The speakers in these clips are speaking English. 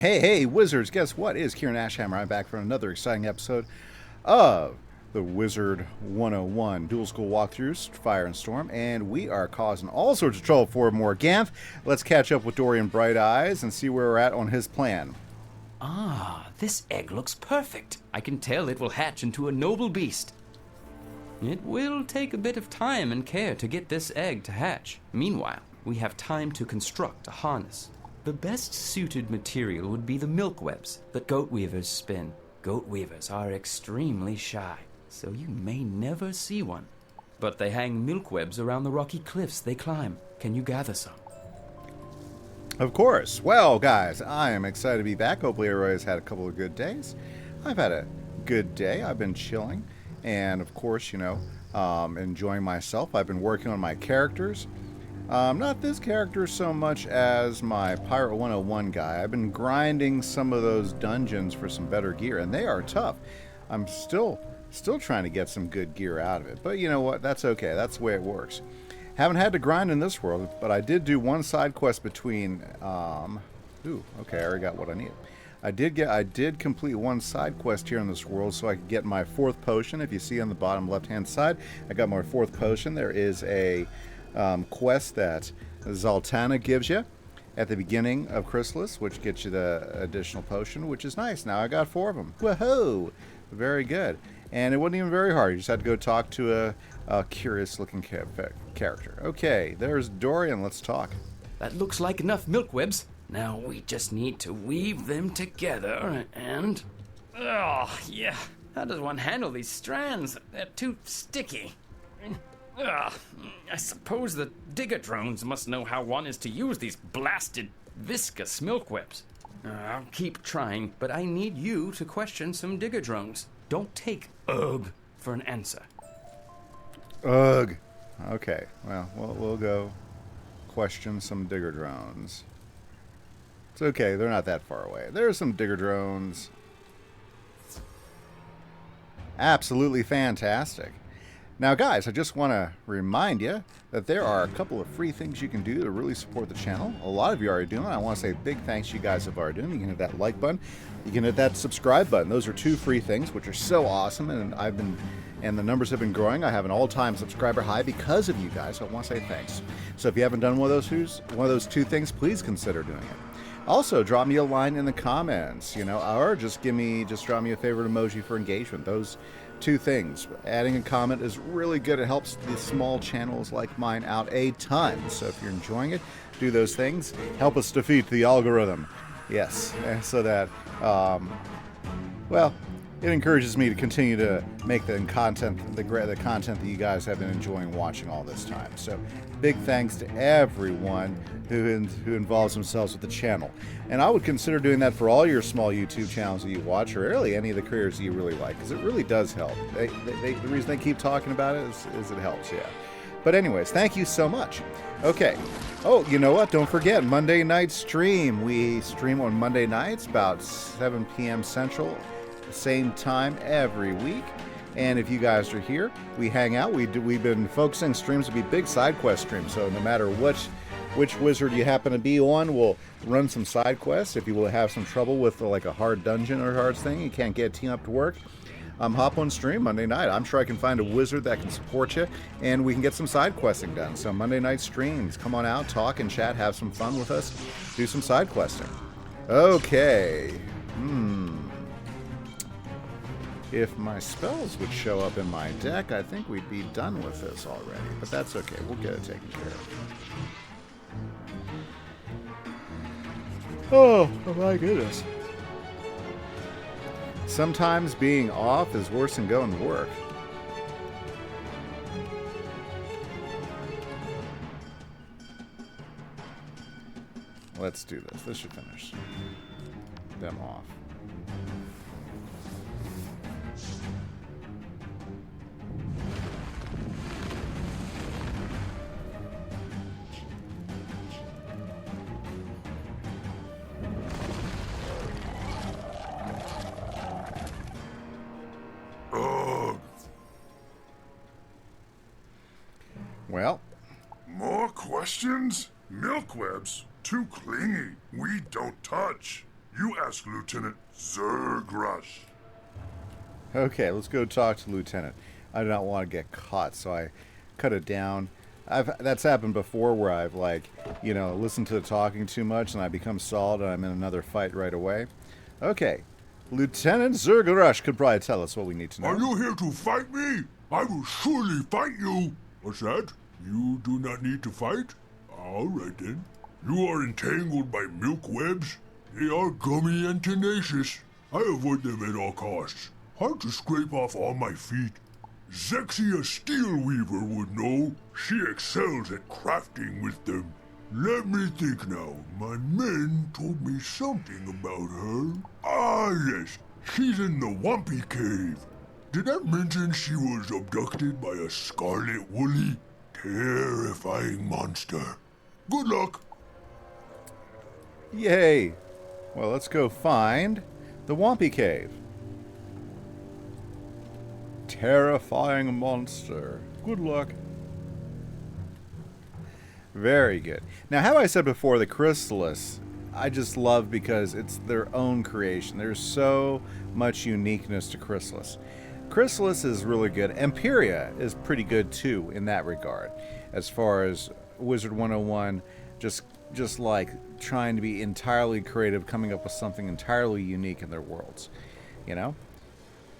Hey, wizards, guess what? It is Kieran Ashhammer. I'm back for another exciting episode of the Wizard 101 Dual School Walkthroughs, Fire and Storm, and we are causing all sorts of trouble for Morganthes. Let's catch up with Dorian Bright Eyes and see where we're at on his plan. Ah, this egg looks perfect. I can tell it will hatch into a noble beast. It will take a bit of time and care to get this egg to hatch. Meanwhile, we have time to construct a harness. The best suited material would be the milk webs that goat weavers spin. Goat weavers are extremely shy, so you may never see one. But they hang milk webs around the rocky cliffs they climb. Can you gather some? Of course. Well, guys, I am excited to be back. Hopefully everybody's had a couple of good days. I've had a good day. I've been chilling and, of course, enjoying myself. I've been working on my characters. Not this character so much as my Pirate 101 guy. I've been grinding some of those dungeons for some better gear, and they are tough. I'm still trying to get some good gear out of it. But you know what? That's okay. That's the way it works. Haven't had to grind in this world, but I did do one side quest between... okay, I already got what I needed. I did complete one side quest here in this world so I could get my 4th potion. If you see on the bottom left-hand side, I got my 4th potion. There is a... quest that Zaltana gives you at the beginning of Chrysalis, which gets you the additional potion, which is nice. Now I got 4 of them. Woohoo! Very good. And it wasn't even very hard. You just had to go talk to a curious-looking character. Okay, there's Dorian. Let's talk. That looks like enough milk webs. Now we just need to weave them together and... Oh, yeah. How does one handle these strands? They're too sticky. I suppose the digger drones must know how one is to use these blasted viscous milk webs. I'll keep trying, but I need you to question some digger drones. Don't take ugh for an answer. Ugh. Okay, well, we'll go question some digger drones. It's okay, they're not that far away. There's some digger drones. Absolutely fantastic. Now, guys, I just want to remind you that there are a couple of free things you can do to really support the channel. A lot of you are already doing it. I want to say big thanks to you guys have already doing it. You can hit that like button. You can hit that subscribe button. Those are 2 free things, which are so awesome. And the numbers have been growing. I have an all-time subscriber high because of you guys. So I want to say thanks. So if you haven't done one of those 2 things, please consider doing it. Also, drop me a line in the comments, or just drop me a favorite emoji for engagement. Those 2 things. Adding a comment is really good. It helps the small channels like mine out a ton. So if you're enjoying it, do those things. Help us defeat the algorithm. Yes, and so that, it encourages me to continue to make the content that you guys have been enjoying watching all this time. So big thanks to everyone who involves themselves with the channel. And I would consider doing that for all your small YouTube channels that you watch, or really any of the creators that you really like, because it really does help. The reason they keep talking about it is it helps, yeah. But anyways, thank you so much. Okay. Oh, you know what? Don't forget, Monday night stream. We stream on Monday nights, about 7 p.m. Central, same time every week. And if you guys are here, we hang out. We've been focusing streams to be big side quest streams. So no matter which wizard you happen to be on, we'll run some side quests. If you will have some trouble with like a hard dungeon or hard thing, you can't get a team up to work, hop on stream Monday night. I'm sure I can find a wizard that can support you, and we can get some side questing done. So Monday night streams, come on out, talk and chat, have some fun with us, do some side questing. Okay. If my spells would show up in my deck, I think we'd be done with this already. But that's okay. We'll get it taken care of. Oh my goodness. Sometimes being off is worse than going to work. Let's do this. This should finish them off. Well, more questions? Milkwebs? Too clingy. We don't touch. You ask Lieutenant Zergrush. Okay, let's go talk to Lieutenant. I do not want to get caught, so I cut it down. That's happened before where I've, like, listened to the talking too much and I become stalled and I'm in another fight right away. Okay, Lieutenant Zergrush could probably tell us what we need to know. Are you here to fight me? I will surely fight you. What's that? You do not need to fight? All right then. You are entangled by milk webs. They are gummy and tenacious. I avoid them at all costs. Hard to scrape off all my feet. Zexia Steelweaver would know. She excels at crafting with them. Let me think now. My men told me something about her. Ah, yes. She's in the Wampy Cave. Did I mention she was abducted by a scarlet woolly, terrifying monster? Good luck. Yay! Well, let's go find the Wampy Cave. Terrifying monster. Good luck. Very good. Now, how I said before, the Chrysalis, I just love because it's their own creation. There's so much uniqueness to Chrysalis. Chrysalis is really good. Empiria is pretty good too in that regard. As far as Wizard101, just like trying to be entirely creative, coming up with something entirely unique in their worlds,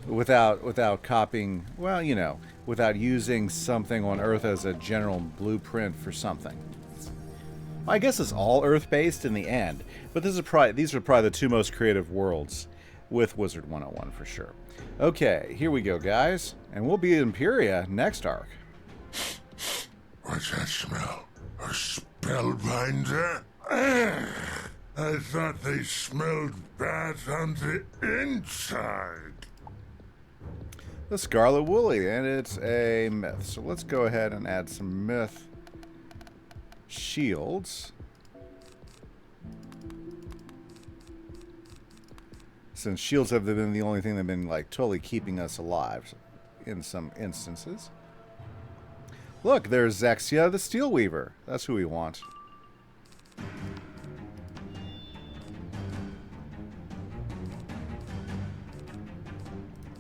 without copying, without using something on Earth as a general blueprint for something. I guess it's all Earth-based in the end, but these are probably the two most creative worlds with Wizard101 for sure. Okay, here we go, guys, and we'll be in Empiria next arc. What's that smell? A spellbinder? I thought they smelled bad on the inside. The Scarlet Woolly, and it's a myth. So let's go ahead and add some myth shields. Since shields have been the only thing that have been like totally keeping us alive in some instances. Look, there's Zexia the Steelweaver. That's who we want.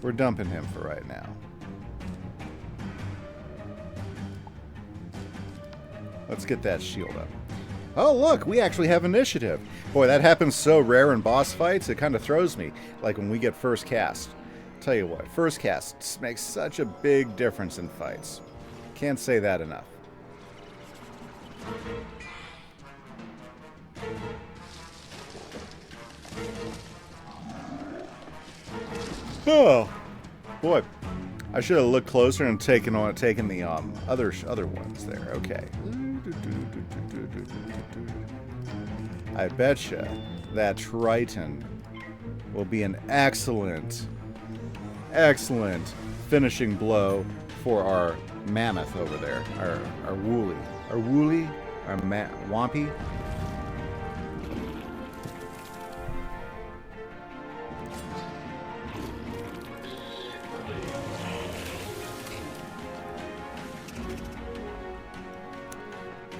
We're dumping him for right now. Let's get that shield up. Oh, look, we actually have initiative. Boy, that happens so rare in boss fights, it kind of throws me. Like when we get first cast. Tell you what, first cast makes such a big difference in fights. Can't say that enough. Oh, boy. I should have looked closer and taken the other ones there. Okay. I betcha that Triton will be an excellent finishing blow for our mammoth over there. Our woolly, our wampy.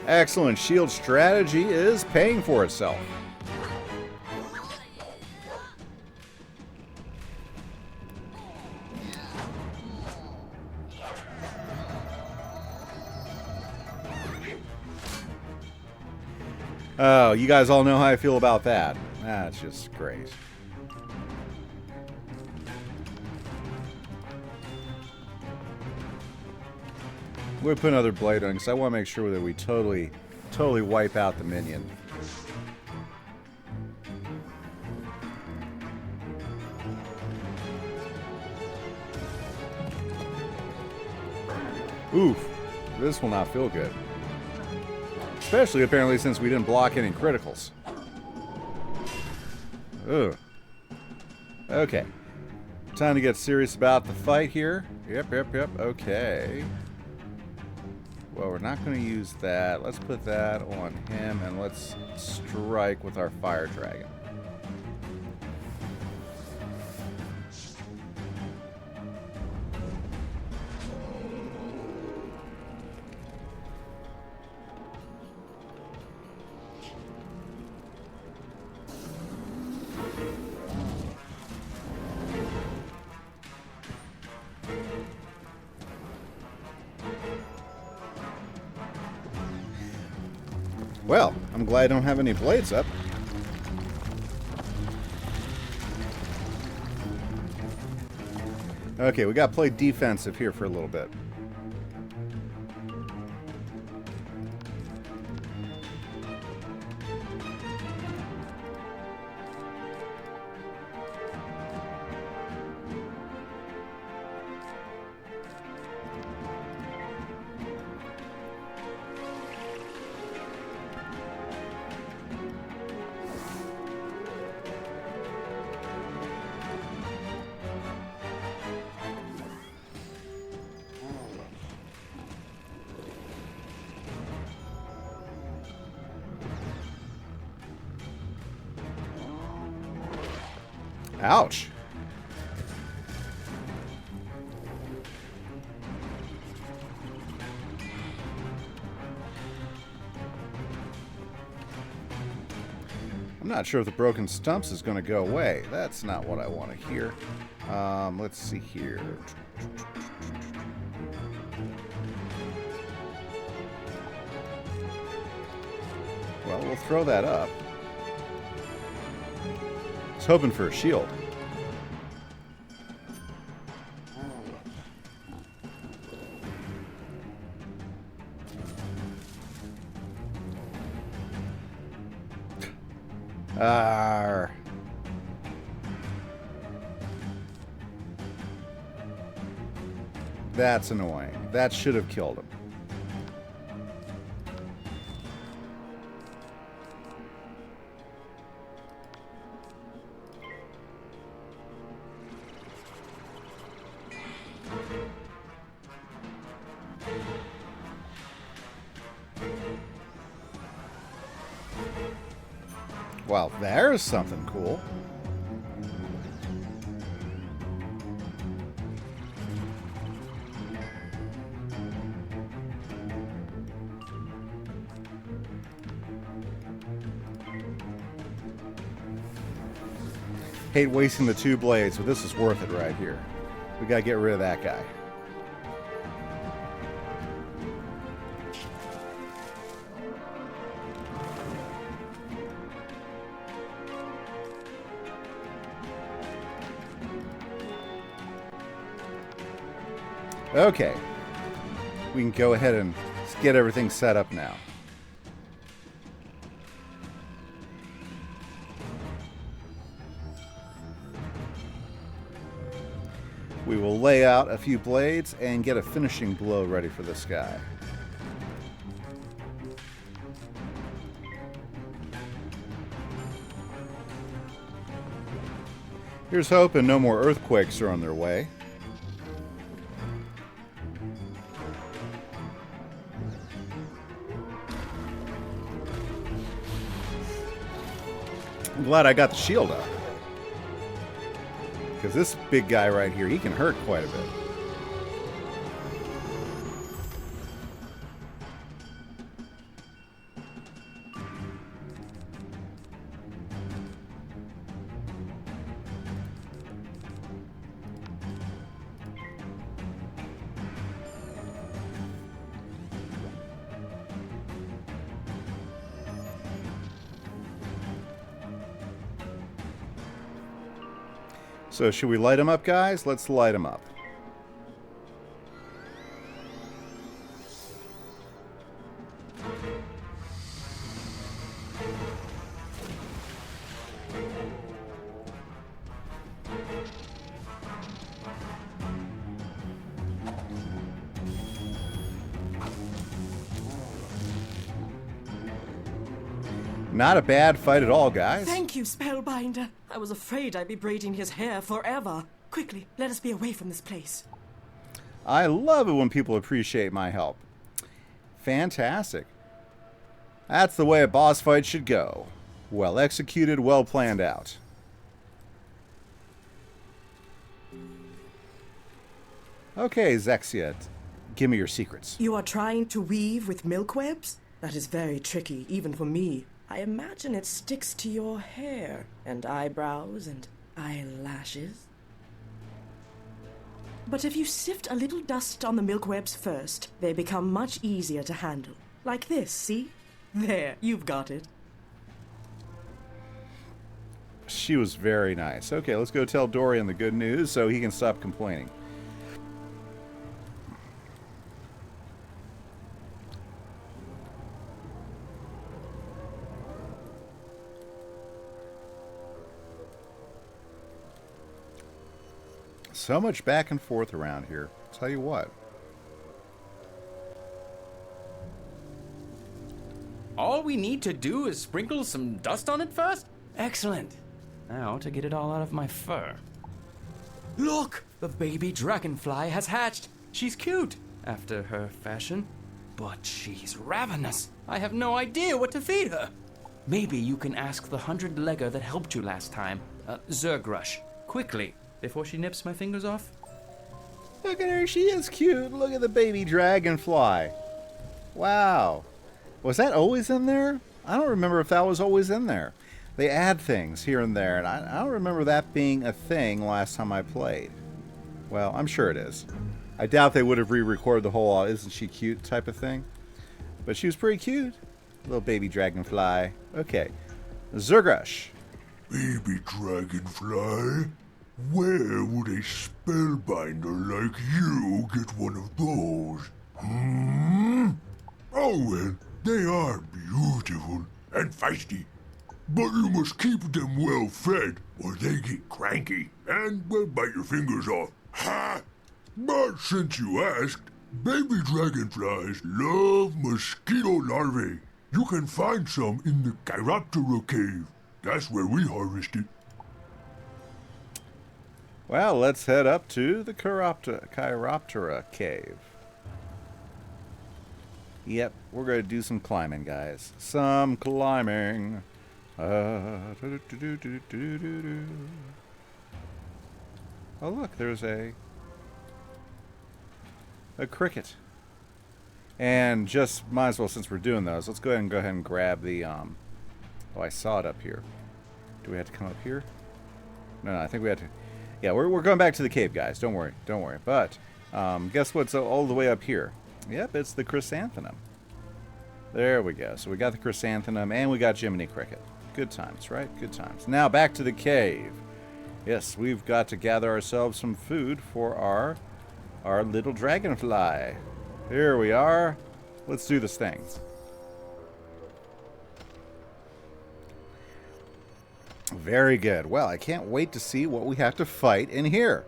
Excellent shield strategy is paying for itself. Oh, you guys all know how I feel about that. That's just great. We're putting another blade on because I want to make sure that we totally wipe out the minion. Oof, this will not feel good. Especially apparently since we didn't block any criticals. Ugh. Okay. Time to get serious about the fight here. Yep. Okay. Well, we're not going to use that. Let's put that on him, and let's strike with our fire dragon. Well, I'm glad I don't have any blades up. Okay, we gotta play defensive here for a little bit. Ouch. I'm not sure if the broken stumps is going to go away. That's not what I want to hear. Let's see here. Well, we'll throw that up. I was hoping for a shield. Arr. That's annoying. That should have killed him. Well, there's something cool. Hate wasting the 2 blades, but this is worth it right here. We gotta get rid of that guy. Okay, we can go ahead and get everything set up now. We will lay out a few blades and get a finishing blow ready for this guy. Here's hoping no more earthquakes are on their way. I'm glad I got the shield up. Because this big guy right here, he can hurt quite a bit. So should we light them up, guys? Let's light them up. Not a bad fight at all, guys. Thank you, Spellbinder. I was afraid I'd be braiding his hair forever. Quickly, let us be away from this place. I love it when people appreciate my help. Fantastic. That's the way a boss fight should go. Well executed, well planned out. Okay, Zexia, give me your secrets. You are trying to weave with milk webs? That is very tricky, even for me. I imagine it sticks to your hair, and eyebrows, and eyelashes. But if you sift a little dust on the milk webs first, they become much easier to handle. Like this, see? There, you've got it. She was very nice. Okay, let's go tell Dorian the good news so he can stop complaining. So much back and forth around here. Tell you what. All we need to do is sprinkle some dust on it first? Excellent. Now to get it all out of my fur. Look! The baby dragonfly has hatched. She's cute, after her fashion. But she's ravenous. I have no idea what to feed her. Maybe you can ask the 100-legger that helped you last time, Zergrush, quickly, before she nips my fingers off. Look at her, she is cute. Look at the baby dragonfly. Wow. Was that always in there? I don't remember if that was always in there. They add things here and there, and I don't remember that being a thing last time I played. Well, I'm sure it is. I doubt they would have re-recorded the whole "isn't she cute" type of thing. But she was pretty cute. Little baby dragonfly. Okay. Zergrush. Baby dragonfly? Where would a spellbinder like you get one of those? Oh well, they are beautiful and feisty. But you must keep them well fed, or they get cranky and will bite your fingers off. Ha! But since you asked, baby dragonflies love mosquito larvae. You can find some in the Chiroptera cave. That's where we harvest it. Well, let's head up to the Chiroptera cave. Yep, we're going to do some climbing, guys. Some climbing. Oh, look, there's a cricket. And just might as well, since we're doing those, let's go ahead and grab the oh, I saw it up here. Do we have to come up here? No, I think we had to. Yeah, we're going back to the cave, guys. Don't worry. But guess what's all the way up here? Yep, it's the chrysanthemum. There we go. So we got the chrysanthemum and we got Jiminy Cricket. Good times, right? Good times. Now back to the cave. Yes, we've got to gather ourselves some food for our little dragonfly. Here we are. Let's do this thing. Very good. Well, I can't wait to see what we have to fight in here.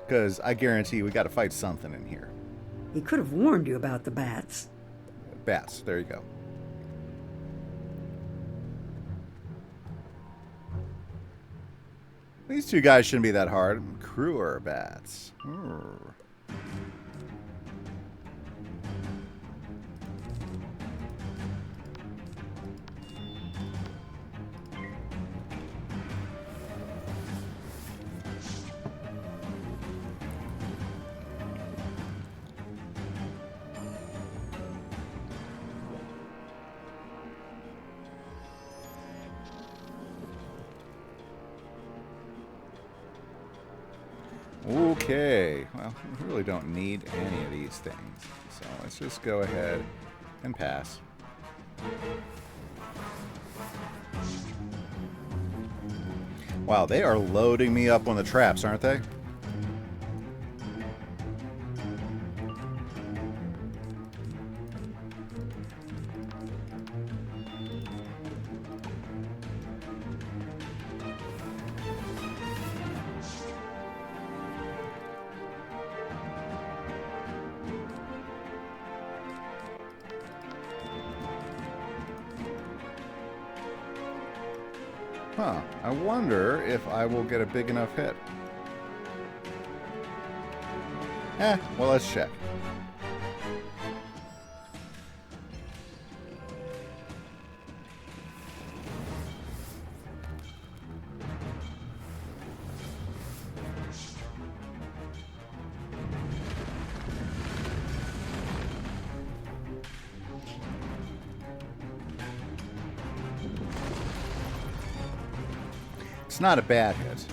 Because I guarantee we got to fight something in here. He could have warned you about the bats. Bats. There you go. These two guys shouldn't be that hard. Crewer bats. Ooh. Okay, well, we really don't need any of these things, so let's just go ahead and pass. Wow, they are loading me up on the traps, aren't they? Huh, I wonder if I will get a big enough hit. Well, let's check. It's not a bad hit.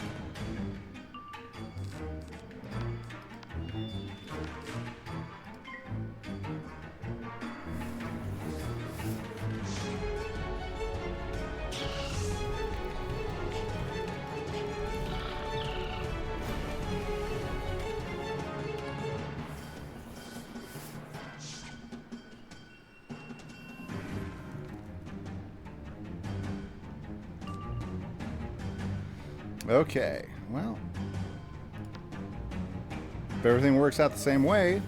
Okay, well. If everything works out the same way.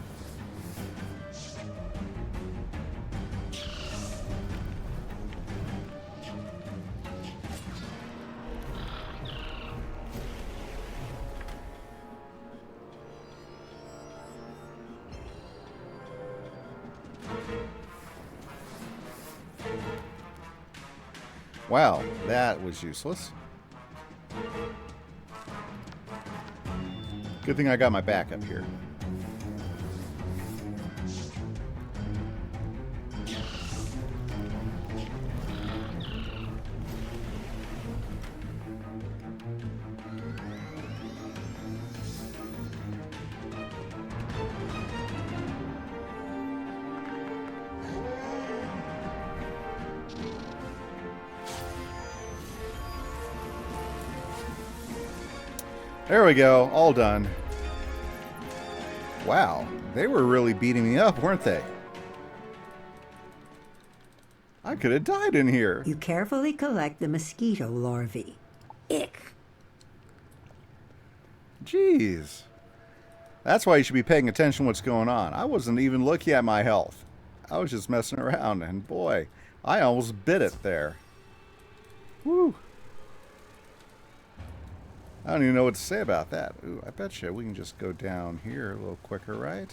Wow, that was useless. Good thing I got my backup here. There we go, all done. Wow, they were really beating me up, weren't they? I could have died in here. You carefully collect the mosquito larvae. Ick. Jeez. That's why you should be paying attention to what's going on. I wasn't even looking at my health. I was just messing around, and boy, I almost bit it there. Woo. I don't even know what to say about that. Ooh, I bet you we can just go down here a little quicker, right?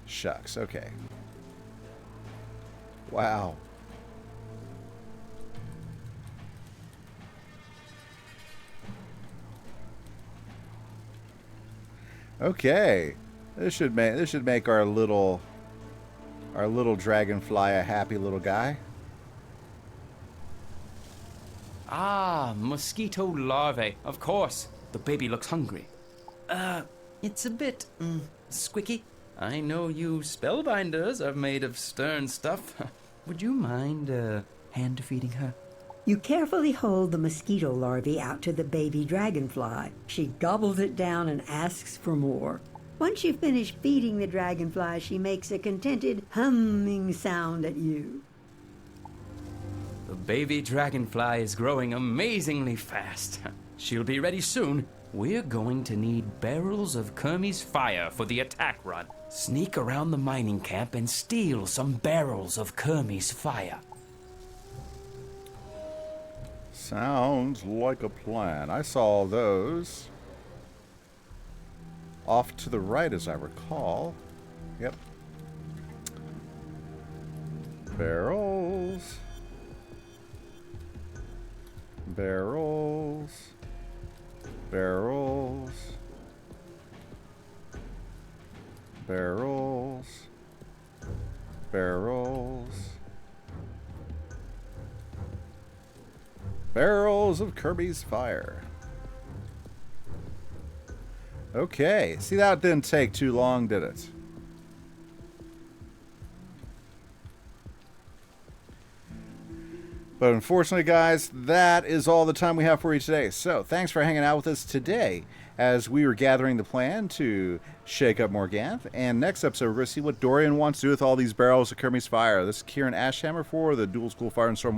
Shucks, okay. Wow. Okay. This should make our little dragonfly a happy little guy. Ah, mosquito larvae, of course. The baby looks hungry. It's a bit, squicky. I know you spellbinders are made of stern stuff. Would you mind, hand-feeding her? You carefully hold the mosquito larvae out to the baby dragonfly. She gobbles it down and asks for more. Once you finish feeding the dragonfly, she makes a contented humming sound at you. The baby dragonfly is growing amazingly fast. She'll be ready soon. We're going to need barrels of Kimise fire for the attack run. Sneak around the mining camp and steal some barrels of Kimise fire. Sounds like a plan. I saw those off to the right, as I recall. Yep. Barrels. Barrels. Barrels. Barrels. Barrels. Barrels of Kirby's fire. Okay. See, that didn't take too long, did it? But unfortunately, guys, that is all the time we have for you today. So, thanks for hanging out with us today as we were gathering the plan to shake up Morganthes. And next episode, we're going to see what Dorian wants to do with all these barrels of Kimise fire. This is Kieran Ashhammer for the Dual School Fire and Storm